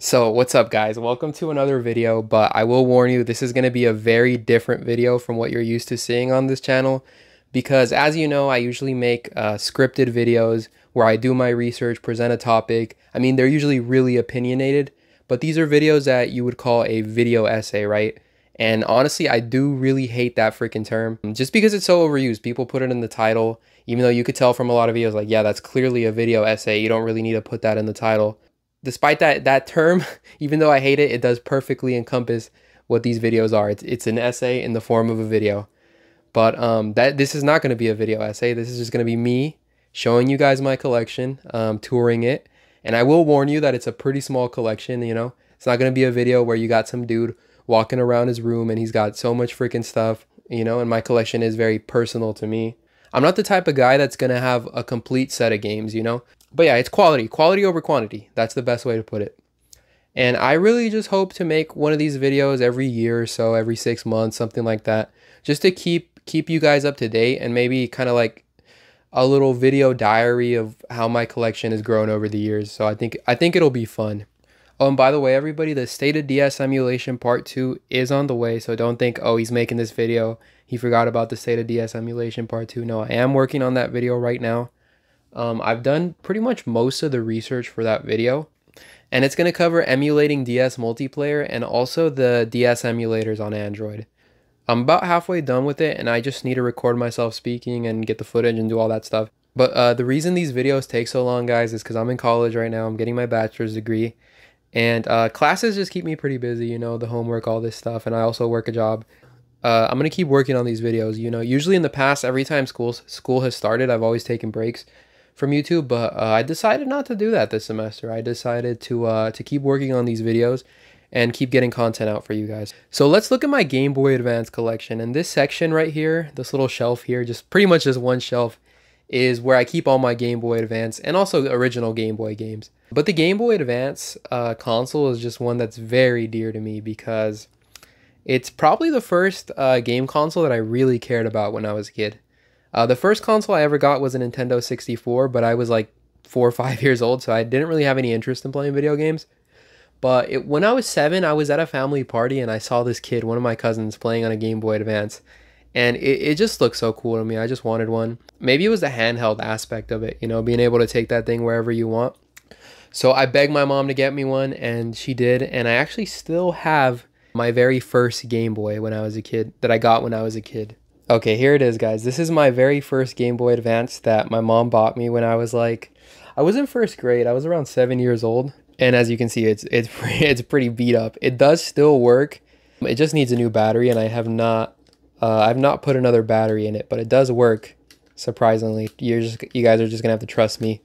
So what's up guys, welcome to another video, but I will warn you this is going to be a very different video from what you're used to seeing on this channel because as you know I usually make scripted videos where I do my research, present a topic. I mean they're usually really opinionated, but these are videos that you would call a video essay, right? And honestly I do really hate that freaking term just because it's so overused. People put it in the title even though you could tell from a lot of videos like, yeah, that's clearly a video essay, you don't really need to put that in the title. Despite that term, even though I hate it, it does perfectly encompass what these videos are. It's an essay in the form of a video. But this is not going to be a video essay. This is just going to be me showing you guys my collection, touring it. And I will warn you that it's a pretty small collection, you know. It's not going to be a video where you got some dude walking around his room and he's got so much freaking stuff, you know, and my collection is very personal to me. I'm not the type of guy that's going to have a complete set of games, you know. But yeah, it's quality over quantity. That's the best way to put it. And I really just hope to make one of these videos every year or so, every 6 months, something like that, just to keep you guys up to date and maybe kind of like a little video diary of how my collection has grown over the years. So I think it'll be fun. Oh, and by the way, everybody, the State of DS Emulation Part 2 is on the way, so don't think, oh, he's making this video, he forgot about the State of DS Emulation Part 2. No, I am working on that video right now. I've done pretty much most of the research for that video, and it's going to cover emulating DS multiplayer and also the DS emulators on Android. I'm about halfway done with it, and I just need to record myself speaking and get the footage and do all that stuff. But the reason these videos take so long, guys, is because I'm in college right now. I'm getting my bachelor's degree, and classes just keep me pretty busy, you know, the homework, all this stuff, and I also work a job. I'm going to keep working on these videos, you know. Usually in the past, every time school has started, I've always taken breaks from YouTube, but I decided not to do that this semester. I decided to keep working on these videos and keep getting content out for you guys. So let's look at my Game Boy Advance collection. And this section right here, this little shelf here, just pretty much just one shelf, is where I keep all my Game Boy Advance and also the original Game Boy games. But the Game Boy Advance console is just one that's very dear to me because it's probably the first game console that I really cared about when I was a kid. The first console I ever got was a Nintendo 64, but I was like 4 or 5 years old, so I didn't really have any interest in playing video games. But when I was 7, I was at a family party and I saw this kid, one of my cousins, playing on a Game Boy Advance. And it just looked so cool to me. I just wanted one. Maybe it was the handheld aspect of it, you know, being able to take that thing wherever you want. So I begged my mom to get me one, and she did. And I actually still have my very first Game Boy when I was a kid, that I got when I was a kid. Okay, here it is, guys. This is my very first Game Boy Advance that my mom bought me when I was in first grade. I was around 7 years old. And as you can see, it's pretty beat up. It does still work. It just needs a new battery, and I've not put another battery in it, but it does work, surprisingly. You guys are just gonna have to trust me.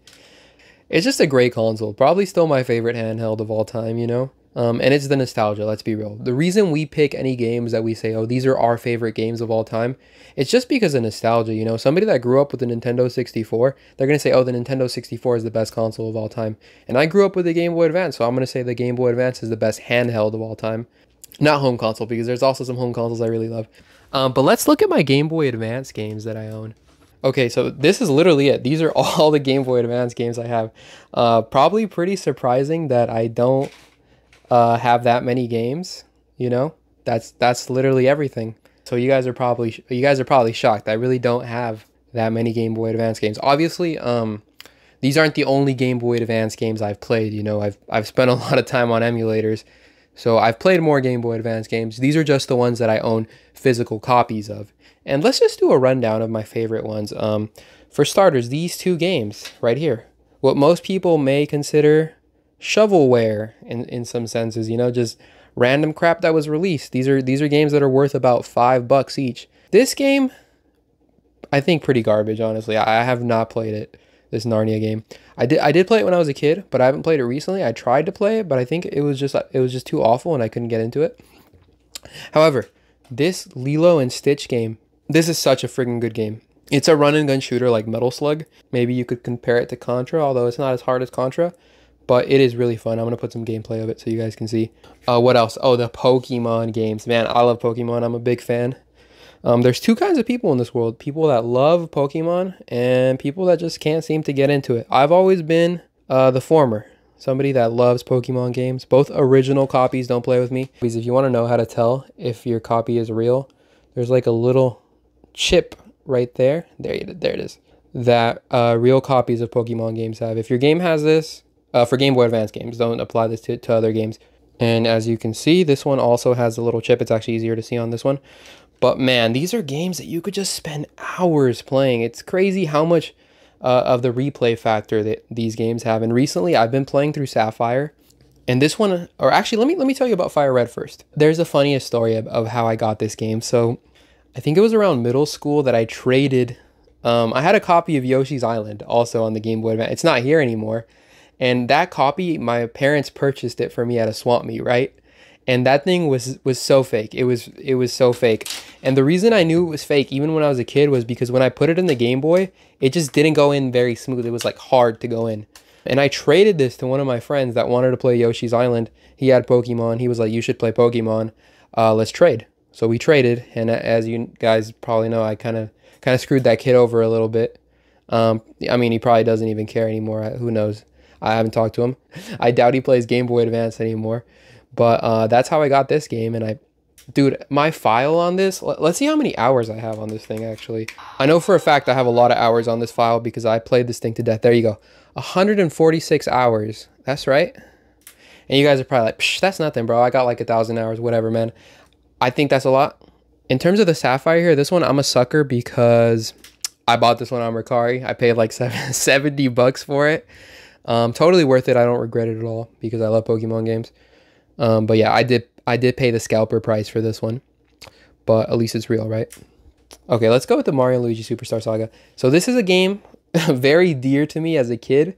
It's just a great console. Probably still my favorite handheld of all time, you know? And it's the nostalgia, let's be real. The reason we pick any games that we say, oh, these are our favorite games of all time, it's just because of nostalgia, you know? Somebody that grew up with the Nintendo 64, they're going to say, oh, the Nintendo 64 is the best console of all time. And I grew up with the Game Boy Advance, so I'm going to say the Game Boy Advance is the best handheld of all time. Not home console, because there's also some home consoles I really love. But let's look at my Game Boy Advance games that I own. Okay, so this is literally it. These are all the Game Boy Advance games I have. Probably pretty surprising that I don't have that many games, you know. That's literally everything. So you guys are probably shocked. I really don't have that many Game Boy Advance games. Obviously, these aren't the only Game Boy Advance games I've played. You know, I've spent a lot of time on emulators, so I've played more Game Boy Advance games. These are just the ones that I own physical copies of. And let's just do a rundown of my favorite ones. For starters, these two games right here, what most people may consider shovelware in some senses, you know, just random crap that was released. These are games that are worth about $5 each. This game, I think pretty garbage, honestly. I have not played it, this Narnia game. I did play it when I was a kid, but I haven't played it recently. I tried to play it, but I think it was just too awful and I couldn't get into it. However, this Lilo and Stitch game, this is such a freaking good game. It's a run and gun shooter like Metal Slug. Maybe you could compare it to Contra, although it's not as hard as Contra. But it is really fun. I'm going to put some gameplay of it so you guys can see. What else? Oh, the Pokemon games. Man, I love Pokemon. I'm a big fan. There's two kinds of people in this world. People that love Pokemon and people that just can't seem to get into it. I've always been the former. somebody that loves Pokemon games. Both original copies, don't play with me. Because if you want to know how to tell if your copy is real, there's like a little chip right there. There it is. That real copies of Pokemon games have. If your game has this, for Game Boy Advance games, don't apply this to other games. And as you can see, this one also has a little chip. It's actually easier to see on this one. But man, these are games that you could just spend hours playing. It's crazy how much of the replay factor that these games have. And recently I've been playing through Sapphire. And this one, or actually let me tell you about Fire Red first. There's the funniest story of how I got this game. So I think it was around middle school that I traded. I had a copy of Yoshi's Island also on the Game Boy Advance. It's not here anymore. And that copy, my parents purchased it for me at a swap meet, right? And that thing was so fake. It was so fake. And the reason I knew it was fake, even when I was a kid, was because when I put it in the Game Boy, it just didn't go in very smooth. It was like hard to go in. And I traded this to one of my friends that wanted to play Yoshi's Island. He had Pokemon. He was like, you should play Pokemon. Let's trade. So we traded. And as you guys probably know, I kind of screwed that kid over a little bit. I mean, he probably doesn't even care anymore. Who knows? I haven't talked to him. I doubt he plays Game Boy Advance anymore. But that's how I got this game. And dude, my file on this, let's see how many hours I have on this thing, actually. I know for a fact I have a lot of hours on this file because I played this thing to death. There you go. 146 hours. That's right. And you guys are probably like, psh, that's nothing, bro. I got like 1,000 hours, whatever, man. I think that's a lot. In terms of the Sapphire here, this one, I'm a sucker because I bought this one on Mercari. I paid like 70 bucks for it. Totally worth it. I don't regret it at all because I love Pokemon games. But yeah, I did pay the scalper price for this one, but at least it's real, right? Okay, let's go with the Mario and Luigi Superstar Saga. So this is a game very dear to me as a kid,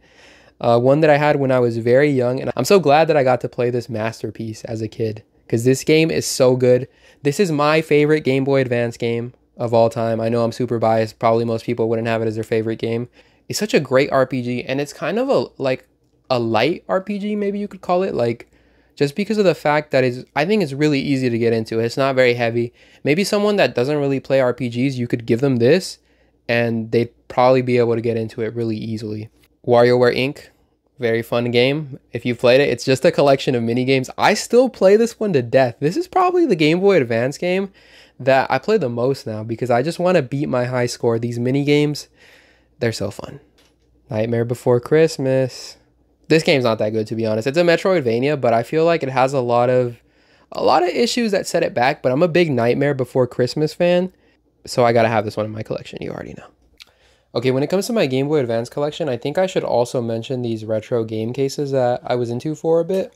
one that I had when I was very young, and I'm so glad that I got to play this masterpiece as a kid because this game is so good. This is my favorite Game Boy Advance game of all time. I know I'm super biased. Probably most people wouldn't have it as their favorite game. It's such a great RPG, and it's kind of a light RPG, maybe you could call it, like just because of the fact that I think it's really easy to get into. It's not very heavy. Maybe someone that doesn't really play RPGs, you could give them this and they'd probably be able to get into it really easily. WarioWare Inc. Very fun game. If you've played it, it's just a collection of mini games. I still play this one to death. This is probably the Game Boy Advance game that I play the most now because I just want to beat my high score. These mini games, they're so fun. Nightmare Before Christmas. This game's not that good, to be honest. It's a Metroidvania, but I feel like it has a lot of issues that set it back, but I'm a big Nightmare Before Christmas fan, so I gotta have this one in my collection. You already know. Okay, when it comes to my Game Boy Advance collection, I think I should also mention these retro game cases that I was into for a bit.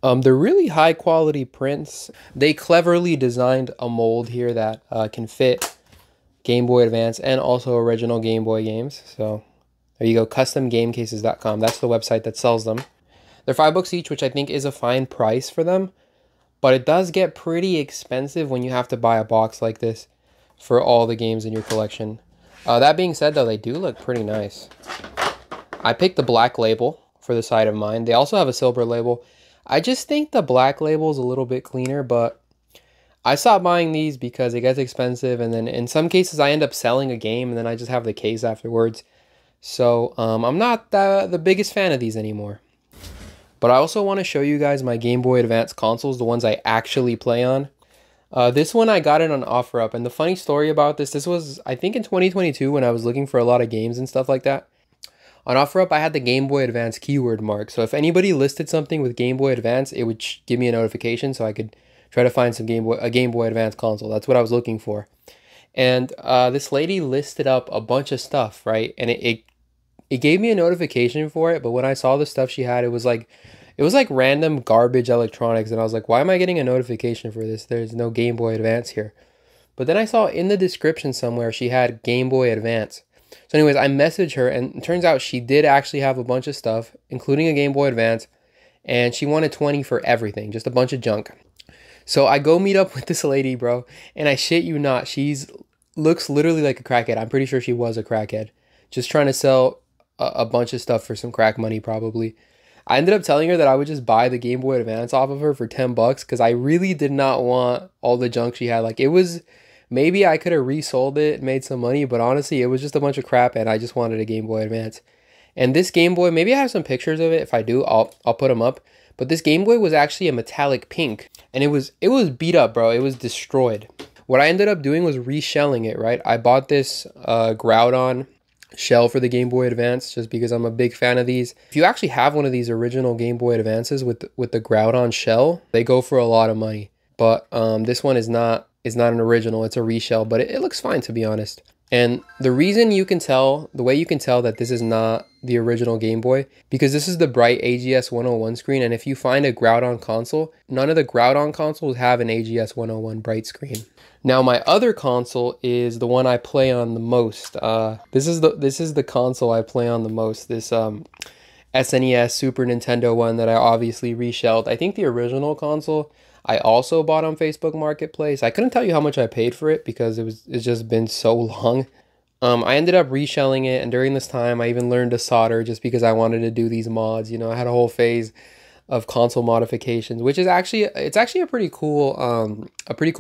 They're really high quality prints. They cleverly designed a mold here that can fit Game Boy Advance and also original Game Boy games, so there you go, customgamecases.com. That's the website that sells them. They're $5 each, which I think is a fine price for them. But it does get pretty expensive when you have to buy a box like this for all the games in your collection. That being said, though, they do look pretty nice. I picked the black label for the side of mine. They also have a silver label. I just think the black label is a little bit cleaner, but I stopped buying these because it gets expensive. And then in some cases, I end up selling a game and then I just have the case afterwards. So I'm not the biggest fan of these anymore. But I also want to show you guys my Game Boy Advance consoles, the ones I actually play on. This one I got it on OfferUp, and the funny story about this was, I think in 2022 when I was looking for a lot of games and stuff like that. On OfferUp, I had the Game Boy Advance keyword mark, so if anybody listed something with Game Boy Advance, it would give me a notification so I could try to find a Game Boy Advance console. That's what I was looking for. And this lady listed up a bunch of stuff, right? And it gave me a notification for it, but when I saw the stuff she had, it was like random garbage electronics, and I was like, why am I getting a notification for this? There's no Game Boy Advance here. But then I saw in the description somewhere she had Game Boy Advance. So anyways, I messaged her, and it turns out she did actually have a bunch of stuff, including a Game Boy Advance, and she wanted 20 for everything, just a bunch of junk. So I go meet up with this lady, bro, and I shit you not, looks literally like a crackhead. I'm pretty sure she was a crackhead, just trying to sell a bunch of stuff for some crack money probably. I ended up telling her that I would just buy the Game Boy Advance off of her for 10 bucks because I really did not want all the junk she had. Like, it was, maybe I could have resold it, made some money, but honestly, it was just a bunch of crap and I just wanted a Game Boy Advance. And this Game Boy, maybe I have some pictures of it. If I do, I'll put them up. But this Game Boy was actually a metallic pink, and it was beat up, bro. It was destroyed. What I ended up doing was reshelling it, right? I bought this Groudon shell for the Game Boy Advance just because I'm a big fan of these. If you actually have one of these original Game Boy Advances with the Groudon shell, they go for a lot of money. But this one is not an original, it's a reshell, but it looks fine, to be honest. And the reason you can tell, the way you can tell that this is not the original Game Boy, because this is the bright AGS 101 screen, and if you find a Groudon console, none of the Groudon consoles have an AGS 101 bright screen. Now my other console is the one I play on the most. This is the console I play on the most. This SNES Super Nintendo one that I obviously reshelled. I think the original console I also bought on Facebook Marketplace. I couldn't tell you how much I paid for it because it's just been so long. I ended up reshelling it, and during this time I even learned to solder just because I wanted to do these mods. You know, I had a whole phase of console modifications, which is actually a pretty cool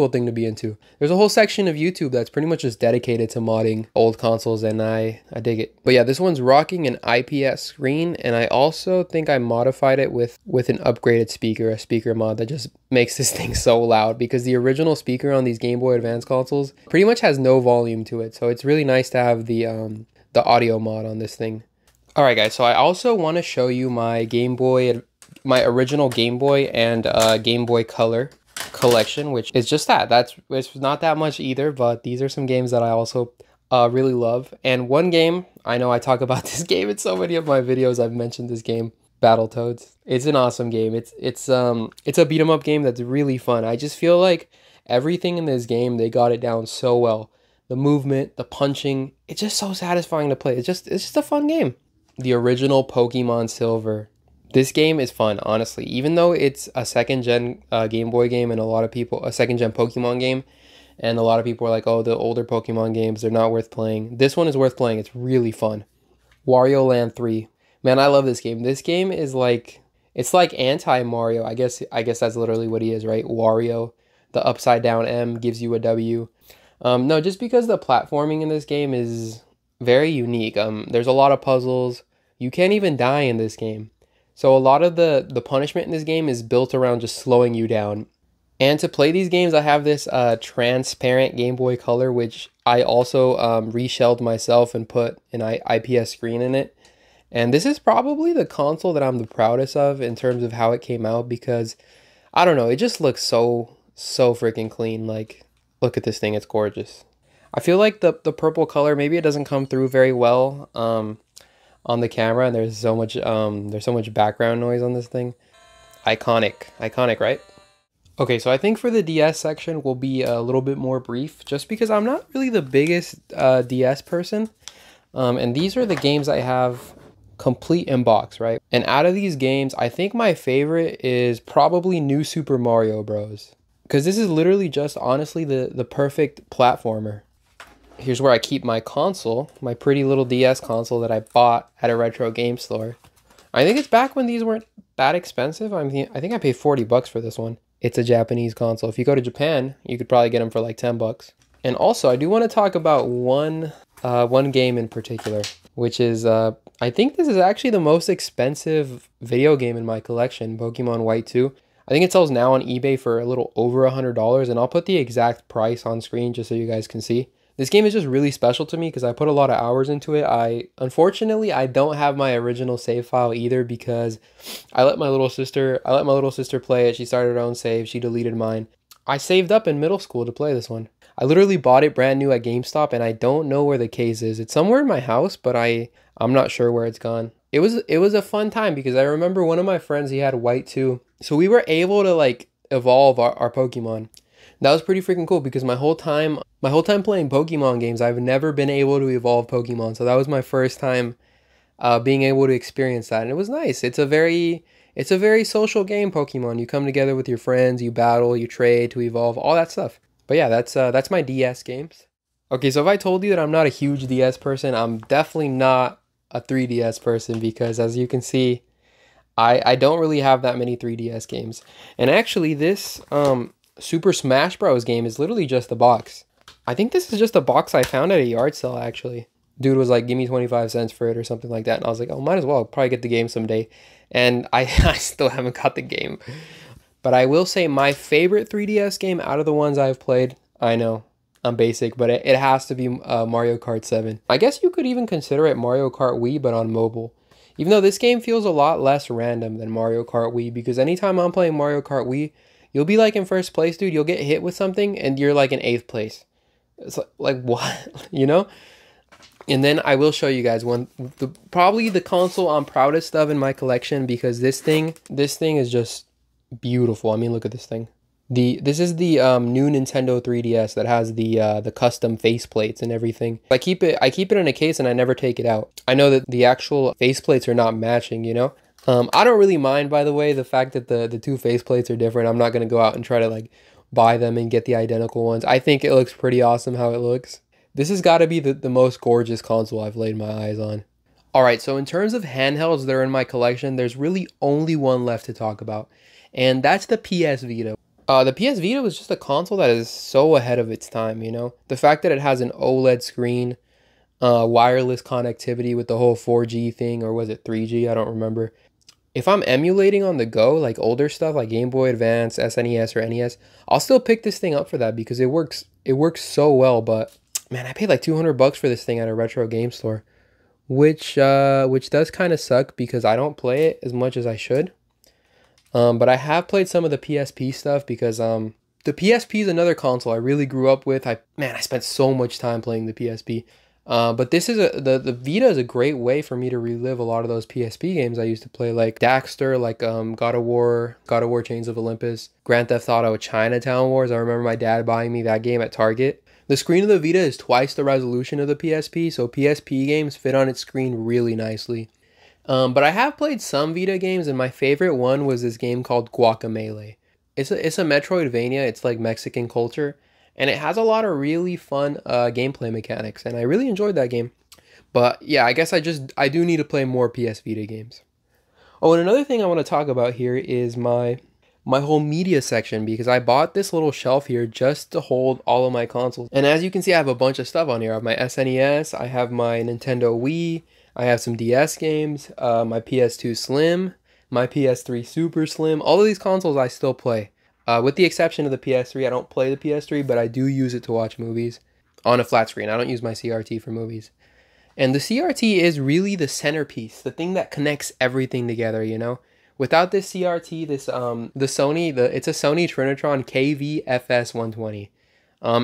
thing to be into. There's a whole section of YouTube that's pretty much just dedicated to modding old consoles, and I dig it. But yeah, this one's rocking an IPS screen, and I also think I modified it with an upgraded speaker, a speaker mod that just makes this thing so loud, because the original speaker on these Game Boy Advance consoles pretty much has no volume to it. So it's really nice to have the audio mod on this thing. All right, guys, so I also want to show you my my original Game Boy and Game Boy Color collection, which is just it's not that much either, but these are some games that I also really love. And one game, I know I talk about this game in so many of my videos, I've mentioned this game, Battletoads. It's an awesome game. It's a beat 'em up game that's really fun. I just feel like everything in this game, they got it down so well. The movement, the punching, it's just so satisfying to play. It's just a fun game. The original Pokemon Silver. This game is fun, honestly. Even though it's a second-gen Game Boy game and a second-gen Pokemon game, and a lot of people are like, oh, the older Pokemon games, they're not worth playing. This one is worth playing. It's really fun. Wario Land 3. Man, I love this game. This game is like, it's like anti-Mario. I guess that's literally what he is, right? Wario. The upside-down M gives you a W. No, just because the platforming in this game is very unique. There's a lot of puzzles. You can't even die in this game. So a lot of the punishment in this game is built around just slowing you down. And to play these games, I have this transparent Game Boy Color, which I also reshelled myself and put an IPS screen in it. And this is probably the console that I'm the proudest of in terms of how it came out, because, I don't know, it just looks so freaking clean. Like, look at this thing, it's gorgeous. I feel like the purple color, maybe it doesn't come through very well on the camera, and there's so much background noise on this thing. Iconic, right? Okay, so I think for the DS section we'll be a little bit more brief, just because I'm not really the biggest DS person. And these are the games I have complete in box, right? And out of these games, I think my favorite is probably New Super Mario Bros. Because this is literally just, honestly, the perfect platformer. Here's where I keep my console, my pretty little DS console that I bought at a retro game store. I think it's back when these weren't that expensive. I think I paid 40 bucks for this one. It's a Japanese console. If you go to Japan, you could probably get them for like 10 bucks. And also, I do want to talk about one game in particular, which is, I think this is actually the most expensive video game in my collection, Pokemon White 2. I think it sells now on eBay for a little over $100, and I'll put the exact price on screen just so you guys can see. This game is just really special to me because I put a lot of hours into it. Unfortunately, I don't have my original save file either, because I let my little sister play it. She started her own save. She deleted mine. I saved up in middle school to play this one. I literally bought it brand new at GameStop, and I don't know where the case is. It's somewhere in my house, but I'm not sure where it's gone. It was a fun time because I remember one of my friends, he had White 2. So we were able to like evolve our Pokemon. That was pretty freaking cool because my whole time playing Pokemon games, I've never been able to evolve Pokemon. So that was my first time being able to experience that, and it was nice. It's a very social game, Pokemon. You come together with your friends, you battle, you trade to evolve, all that stuff. But yeah, that's my DS games. Okay, so if I told you that I'm not a huge DS person, I'm definitely not a 3DS person, because as you can see, I don't really have that many 3DS games. And actually this Super Smash Bros. Game is literally just a box. I think this is just a box I found at a yard sale, actually. Dude was like, give me 25 cents for it or something like that. And I was like, oh, might as well. I'll probably get the game someday. And I still haven't got the game. But I will say my favorite 3DS game out of the ones I've played, I know, I'm basic, but it has to be Mario Kart 7. I guess you could even consider it Mario Kart Wii, but on mobile. Even though this game feels a lot less random than Mario Kart Wii, because anytime I'm playing Mario Kart Wii, you'll be like in first place, dude. You'll get hit with something and you're like in 8th place. It's like what? You know? And then I will show you guys probably the console I'm proudest of in my collection, because this thing is just beautiful. I mean, look at this thing. This is the new Nintendo 3DS that has the custom faceplates and everything. I keep it in a case and I never take it out. I know that the actual faceplates are not matching, you know. I don't really mind, by the way, the fact that the two faceplates are different. I'm not gonna go out and try to like buy them and get the identical ones. I think it looks pretty awesome how it looks. This has got to be the most gorgeous console I've laid my eyes on. Alright, so in terms of handhelds that are in my collection, there's really only one left to talk about, and that's the PS Vita. The PS Vita was just a console that is so ahead of its time, you know? The fact that it has an OLED screen, wireless connectivity with the whole 4G thing, or was it 3G? I don't remember. If I'm emulating on the go, like older stuff like Game Boy Advance, SNES, or NES, I'll still pick this thing up for that because it works so well. But man, I paid like $200 for this thing at a retro game store, which does kind of suck because I don't play it as much as I should. But I have played some of the PSP stuff because the PSP is another console I really grew up with. I spent so much time playing the PSP. But this is the Vita is a great way for me to relive a lot of those PSP games I used to play, like Daxter, like God of War Chains of Olympus, Grand Theft Auto Chinatown Wars. I remember my dad buying me that game at Target. The screen of the Vita is twice the resolution of the PSP, so PSP games fit on its screen really nicely. But I have played some Vita games, and my favorite one was this game called Guacamelee. It's a Metroidvania. It's like Mexican culture, and it has a lot of really fun gameplay mechanics, and I really enjoyed that game. But yeah, I guess I do need to play more PS Vita games. Oh, and another thing I want to talk about here is my whole media section, because I bought this little shelf here just to hold all of my consoles. And as you can see, I have a bunch of stuff on here. I have my SNES, I have my Nintendo Wii, I have some DS games, my PS2 Slim, my PS3 Super Slim. All of these consoles I still play. With the exception of the PS3, I don't play the PS3, but I do use it to watch movies on a flat screen. I don't use my CRT for movies. And the CRT is really the centerpiece, the thing that connects everything together, you know? Without this CRT, it's a Sony Trinitron KV-FS120.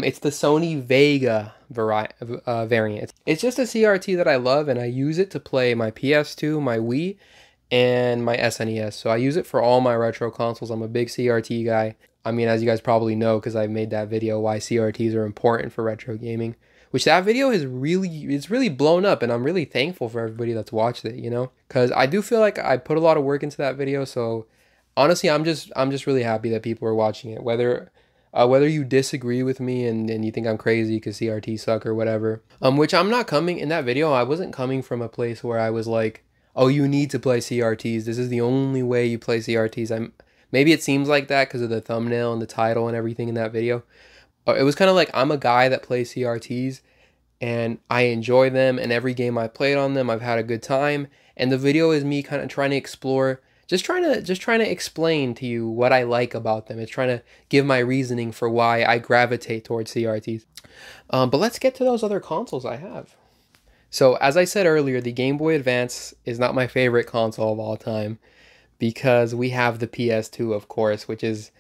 It's the Sony Vega variant. It's just a CRT that I love, and I use it to play my PS2, my Wii, and my SNES. So I use it for all my retro consoles. I'm a big CRT guy. I mean, as you guys probably know, because I made that video why CRTs are important for retro gaming, which that video is really blown up, and I'm really thankful for everybody that's watched it, you know, because I do feel like I put a lot of work into that video. So honestly, I'm just really happy that people are watching it, whether you disagree with me and you think I'm crazy because CRTs suck or whatever. Which I'm not coming in that video. I wasn't coming from a place where I was like, oh, you need to play CRTs. This is the only way you play CRTs. Maybe it seems like that because of the thumbnail and the title and everything in that video. It was kind of like, I'm a guy that plays CRTs and I enjoy them, and every game I played on them, I've had a good time. And the video is me kind of trying to explore, just trying to explain to you what I like about them. It's trying to give my reasoning for why I gravitate towards CRTs. But let's get to those other consoles I have. So as I said earlier, the Game Boy Advance is not my favorite console of all time, because we have the PS2, of course, which is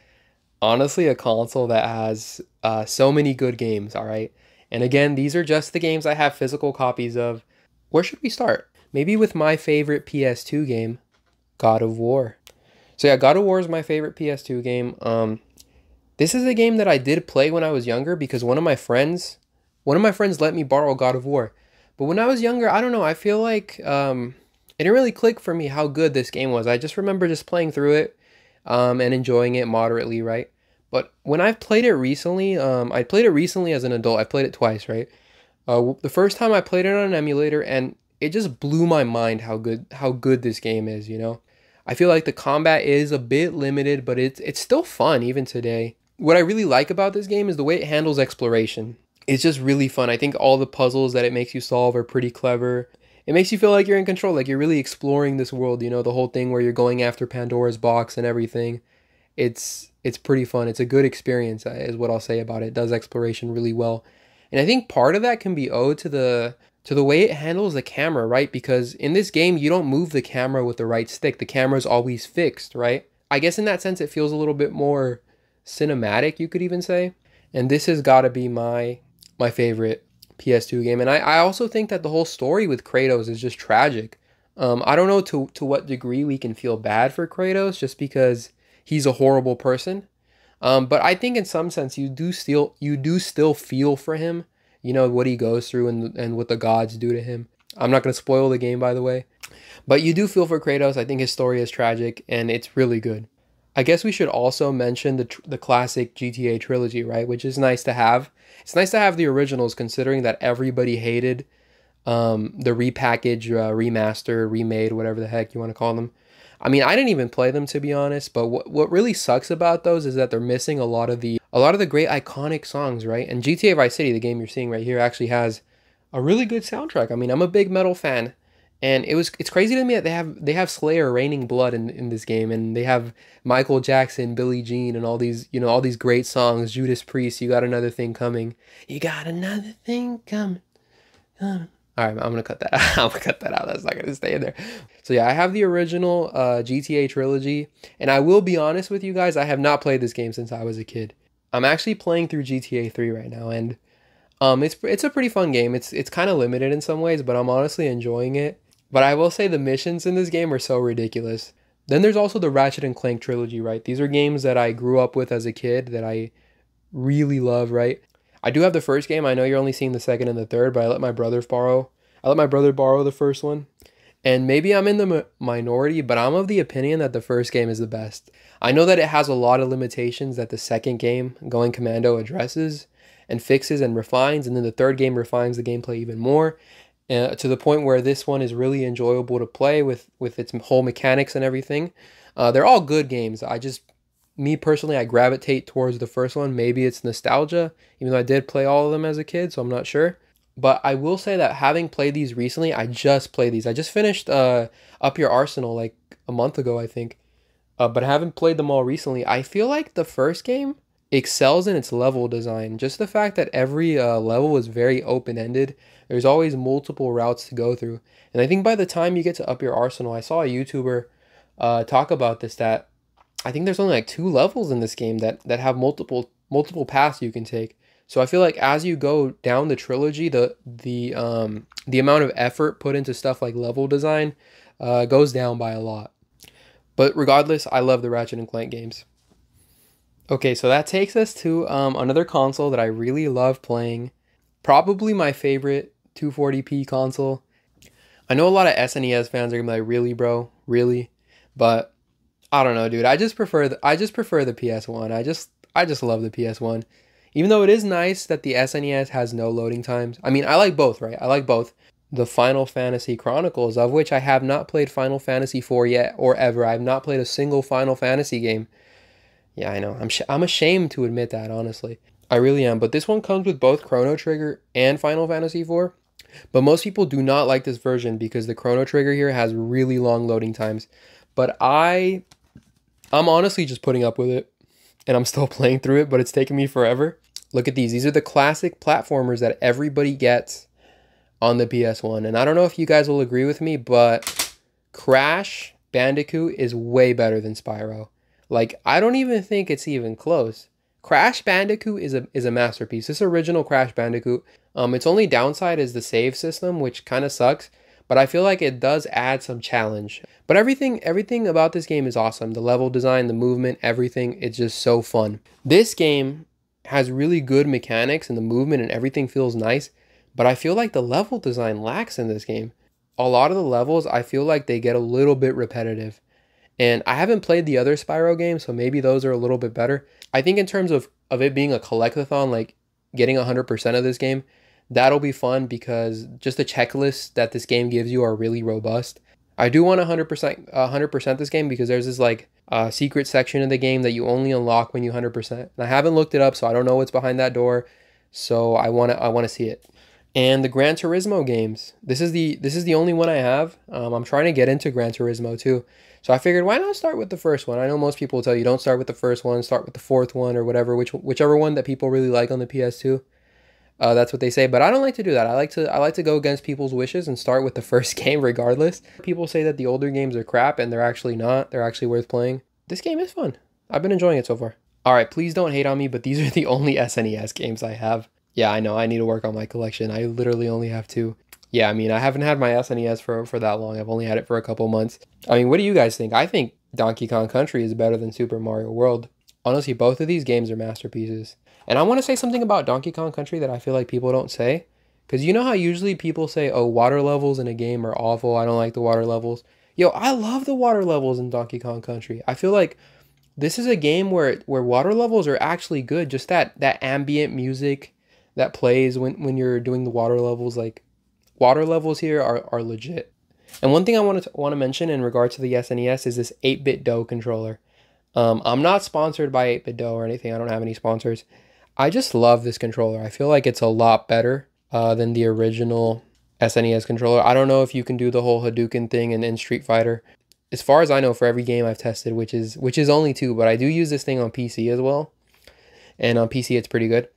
honestly a console that has so many good games, all right? And again, these are just the games I have physical copies of. Where should we start? Maybe with my favorite PS2 game, God of War. So yeah, God of War is my favorite PS2 game. This is a game that I did play when I was younger because one of my friends let me borrow God of War. But when I was younger, I don't know, I feel like it didn't really click for me how good this game was. I just remember just playing through it and enjoying it moderately, right? But when I've played it recently, I played it recently as an adult. I played it twice, right? The first time I played it on an emulator, and it just blew my mind how good this game is, you know? I feel like the combat is a bit limited, but it's still fun even today. What I really like about this game is the way it handles exploration. It's just really fun. I think all the puzzles that it makes you solve are pretty clever. It makes you feel like you're in control, like you're really exploring this world, you know, the whole thing where you're going after Pandora's box and everything. It's pretty fun. It's a good experience, is what I'll say about it. It does exploration really well. And I think part of that can be owed to the way it handles the camera, right? Because in this game, you don't move the camera with the right stick. The camera's always fixed, right? I guess in that sense, it feels a little bit more cinematic, you could even say. And this has got to be my favorite PS2 game. And I also think that the whole story with Kratos is just tragic. I don't know to what degree we can feel bad for Kratos just because he's a horrible person. But I think in some sense you do still feel for him, you know, what he goes through and what the gods do to him. I'm not going to spoil the game, by the way. But you do feel for Kratos. I think his story is tragic and it's really good. I guess we should also mention the classic GTA trilogy, right? Which is nice to have. It's nice to have the originals considering that everybody hated the repackaged, remaster, remade, whatever the heck you want to call them. I mean, I didn't even play them to be honest, but what really sucks about those is that they're missing a lot of the great iconic songs, right? And GTA Vice City, the game you're seeing right here, actually has a really good soundtrack. I mean, I'm a big metal fan, and it's crazy to me that they have Slayer, Raining Blood in this game, and they have Michael Jackson, Billie Jean, and all these great songs. Judas Priest, You Got Another Thing Coming. You got another thing coming. All right, I'm gonna cut that. I'm gonna cut that out. That's not gonna stay in there. So yeah, I have the original GTA trilogy, and I will be honest with you guys. I have not played this game since I was a kid. I'm actually playing through GTA 3 right now, and it's a pretty fun game. It's kind of limited in some ways, but I'm honestly enjoying it. But I will say the missions in this game are so ridiculous. Then there's also the Ratchet and Clank trilogy, right? These are games that I grew up with as a kid that I really love, right? I do have the first game. I know you're only seeing the second and the third, but I let my brother borrow the first one. And maybe I'm in the minority, but I'm of the opinion that the first game is the best. I know that it has a lot of limitations that the second game, Going Commando, addresses and fixes and refines, and then the third game refines the gameplay even more, to the point where this one is really enjoyable to play with its whole mechanics and everything. They're all good games. Me personally, I gravitate towards the first one. Maybe it's nostalgia, even though I did play all of them as a kid, so I'm not sure. But I will say that having played these recently, I just played these. I just finished Up Your Arsenal like a month ago, I think. But I haven't played them all recently. I feel like the first game excels in its level design. Just the fact that every level is very open-ended. There's always multiple routes to go through. And I think by the time you get to Up Your Arsenal, I saw a YouTuber talk about this, that I think there's only like 2 levels in this game that have multiple paths you can take. So I feel like as you go down the trilogy, the amount of effort put into stuff like level design goes down by a lot. But regardless, I love the Ratchet and Clank games. Okay, so that takes us to another console that I really love playing. Probably my favorite 240p console. I know a lot of SNES fans are gonna be like, really, bro? Really? But I don't know, dude. I just prefer the PS1. I just love the PS1. Even though it is nice that the SNES has no loading times. I mean, I like both, right? I like both. The Final Fantasy Chronicles, of which I have not played Final Fantasy 4 yet or ever. I have not played a single Final Fantasy game. Yeah, I know. I'm ashamed to admit that, honestly. I really am. But this one comes with both Chrono Trigger and Final Fantasy 4. But most people do not like this version because the Chrono Trigger here has really long loading times. But I'm honestly just putting up with it. And I'm still playing through it, but it's taken me forever. Look at these. These are the classic platformers that everybody gets on the PS1. And I don't know if you guys will agree with me, but Crash Bandicoot is way better than Spyro. Like, I don't even think it's even close. Crash Bandicoot is a masterpiece. This original Crash Bandicoot, its only downside is the save system, which kind of sucks, but I feel like it does add some challenge. But everything about this game is awesome. The level design, the movement, everything, it's just so fun. This game has really good mechanics and the movement and everything feels nice, but I feel like the level design lacks in this game. A lot of the levels, I feel like they get a little bit repetitive. And I haven't played the other Spyro games, so maybe those are a little bit better. I think in terms of it being a collectathon, like getting 100% of this game, that'll be fun because just the checklists that this game gives you are really robust. I do want 100% this game because there's this like secret section of the game that you only unlock when you 100%. And I haven't looked it up, so I don't know what's behind that door. so I wanna see it. And the Gran Turismo games. This is the only one I have. I'm trying to get into Gran Turismo too. So I figured, why not start with the first one? I know most people will tell you don't start with the first one, start with the fourth one or whatever, whichever one that people really like on the PS2. That's what they say, but I don't like to do that. I like to go against people's wishes and start with the first game regardless. People say that the older games are crap, and they're actually not. They're actually worth playing. This game is fun. I've been enjoying it so far. All right, please don't hate on me, but these are the only SNES games I have. Yeah, I know. I need to work on my collection. I literally only have two. Yeah, I mean, I haven't had my SNES for that long. I've only had it for a couple months. I mean, what do you guys think? I think Donkey Kong Country is better than Super Mario World. Honestly, both of these games are masterpieces. And I want to say something about Donkey Kong Country that I feel like people don't say. Because you know how usually people say, oh, water levels in a game are awful. I don't like the water levels. Yo, I love the water levels in Donkey Kong Country. I feel like this is a game where water levels are actually good. Just that ambient music that plays when you're doing the water levels. Like, water levels here are legit. And one thing I want to mention in regard to the SNES is this 8BitDo controller. I'm not sponsored by 8BitDo or anything. I don't have any sponsors. I just love this controller. I feel like it's a lot better than the original SNES controller. I don't know if you can do the whole Hadouken thing in Street Fighter. As far as I know, for every game I've tested, which is only two, but I do use this thing on PC as well. And on PC it's pretty good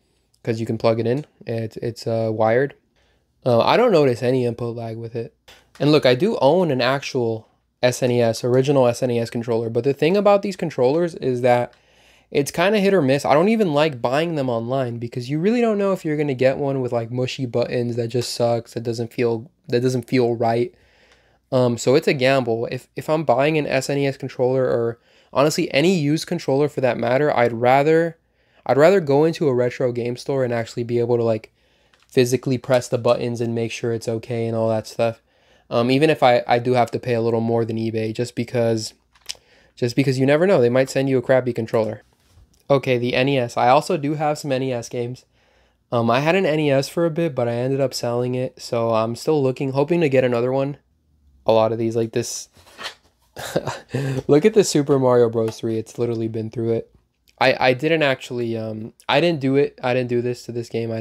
because you can plug it in. It's wired. I don't notice any input lag with it. And look, I do own an actual original SNES controller, but the thing about these controllers is that it's kind of hit or miss. I don't even like buying them online because you really don't know if you're going to get one with like mushy buttons that just sucks, that doesn't feel right. So it's a gamble. If I'm buying an SNES controller, or honestly any used controller for that matter, I'd rather go into a retro game store and actually be able to like physically press the buttons and make sure it's okay and all that stuff. Even if I do have to pay a little more than eBay, just because you never know, they might send you a crappy controller. Okay, the NES. I also do have some NES games. I had an NES for a bit, but I ended up selling it, so I'm still hoping to get another one. A lot of these, like this. Look at the Super Mario Bros. 3. It's literally been through it. I didn't actually, I didn't do it. I didn't do this to this game.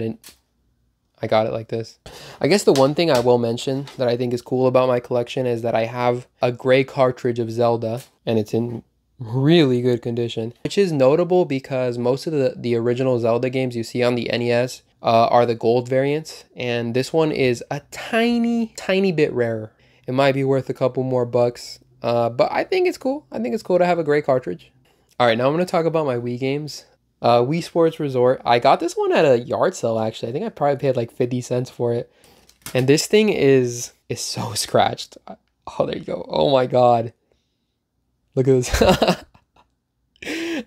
I got it like this. I guess the one thing I will mention that I think is cool about my collection is that I have a gray cartridge of Zelda, and it's in really good condition, which is notable because most of the original Zelda games you see on the NES are the gold variants, and this one is a tiny bit rarer. It might be worth a couple more bucks, but I think it's cool. I think it's cool to have a gray cartridge. All right, now I'm going to talk about my Wii games. Wii Sports Resort. I got this one at a yard sale, actually. I think I probably paid like 50 cents for it. And this thing is so scratched. Oh, there you go. Oh my God. Look at this.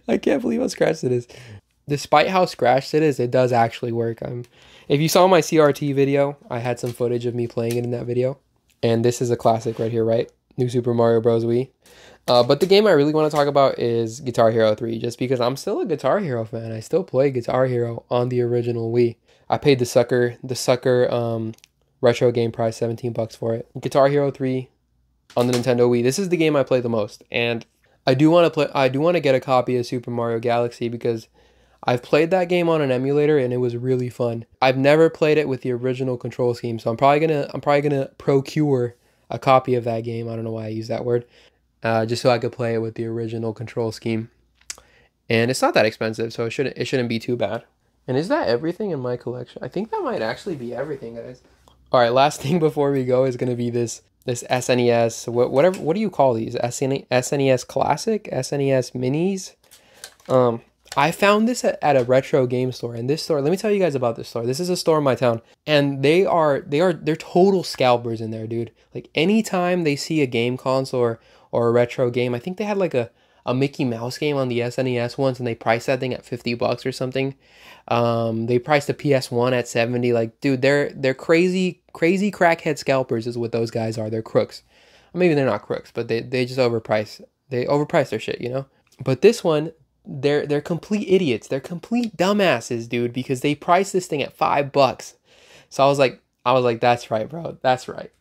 I can't believe how scratched it is. Despite how scratched it is, it does actually work. If you saw my CRT video, I had some footage of me playing it in that video. And this is a classic right here, right? New Super Mario Bros. Wii. But the game I really want to talk about is Guitar Hero 3, just because I'm still a Guitar Hero fan. I still play Guitar Hero on the original Wii. I paid the sucker retro game price, 17 bucks for it. Guitar Hero 3 on the Nintendo Wii. This is the game I play the most, and I do want to get a copy of Super Mario Galaxy because I've played that game on an emulator and it was really fun. I've never played it with the original control scheme, so I'm probably gonna procure a copy of that game. I don't know why I use that word. Just so I could play it with the original control scheme. And it's not that expensive, so it shouldn't be too bad. And is that everything in my collection? I think that might actually be everything, guys. All right, last thing before we go is going to be this SNES, what do you call these? SNES Classic? SNES Minis? I found this at a retro game store, and this store, let me tell you guys about this store. This is a store in my town, and they're total scalpers in there, dude. Like anytime they see a game console or a retro game, I think they had like a Mickey Mouse game on the SNES once, and they priced that thing at 50 bucks or something. They priced the PS1 at 70. Like, dude, they're crazy crackhead scalpers is what those guys are. They're crooks. Or maybe they're not crooks, but they just overprice their shit, you know? But this one, they're complete idiots. They're complete dumbasses, dude, because they priced this thing at $5. So I was like, that's right, bro. That's right.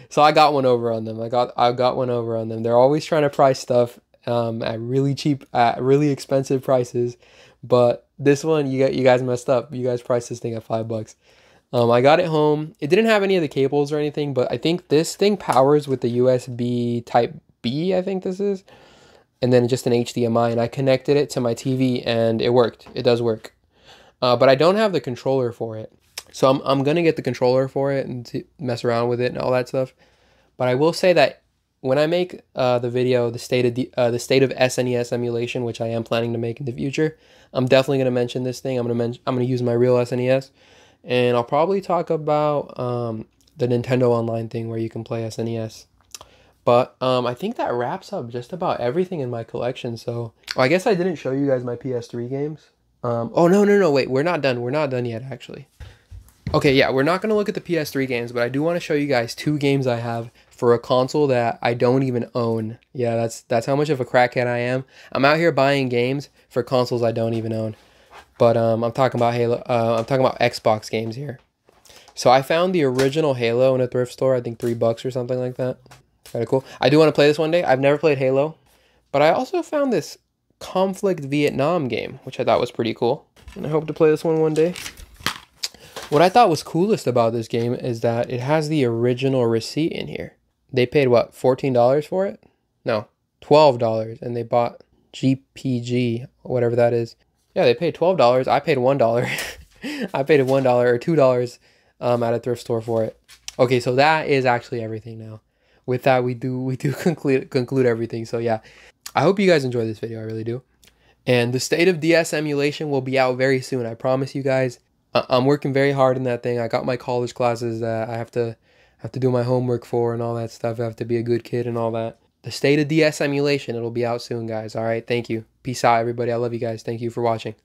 So I got one over on them. I got one over on them. They're always trying to price stuff at really cheap, at really expensive prices. But this one, you guys messed up. You guys priced this thing at $5. I got it home. It didn't have any of the cables or anything, but I think this thing powers with the USB Type B, I think this is, and then just an HDMI, and I connected it to my TV, and it worked. It does work. But I don't have the controller for it. So I'm gonna get the controller for it and to mess around with it and all that stuff. But I will say that when I make the video, the state of SNES emulation, which I am planning to make in the future, I'm definitely gonna mention this thing. I'm gonna use my real SNES, and I'll probably talk about the Nintendo Online thing where you can play SNES. But I think that wraps up just about everything in my collection. So I guess I didn't show you guys my PS3 games. Oh no, wait, we're not done. We're not done yet, actually. Okay, yeah, we're not going to look at the PS3 games, but I do want to show you guys 2 games I have for a console that I don't even own. Yeah, that's how much of a crackhead I am. I'm out here buying games for consoles I don't even own. But I'm talking about Halo. I'm talking about Xbox games here. So I found the original Halo in a thrift store. I think $3 or something like that. Kind of cool. I do want to play this one day. I've never played Halo, but I also found this Conflict Vietnam game, which I thought was pretty cool, and I hope to play this one day. What I thought was coolest about this game is that it has the original receipt in here. They paid, what, $14 for it? No, $12, and they bought GPG, whatever that is. Yeah, they paid $12. I paid $1. I paid $1 or $2 at a thrift store for it. Okay, so that is actually everything now. With that, we do conclude everything. So yeah, I hope you guys enjoyed this video. I really do. And the state of DS emulation will be out very soon. I promise you guys. I'm working very hard in that thing. I got my college classes that I have to do my homework for and all that stuff. I have to be a good kid and all that. The state of DS emulation, it'll be out soon, guys. All right, thank you. Peace out, everybody. I love you guys. Thank you for watching.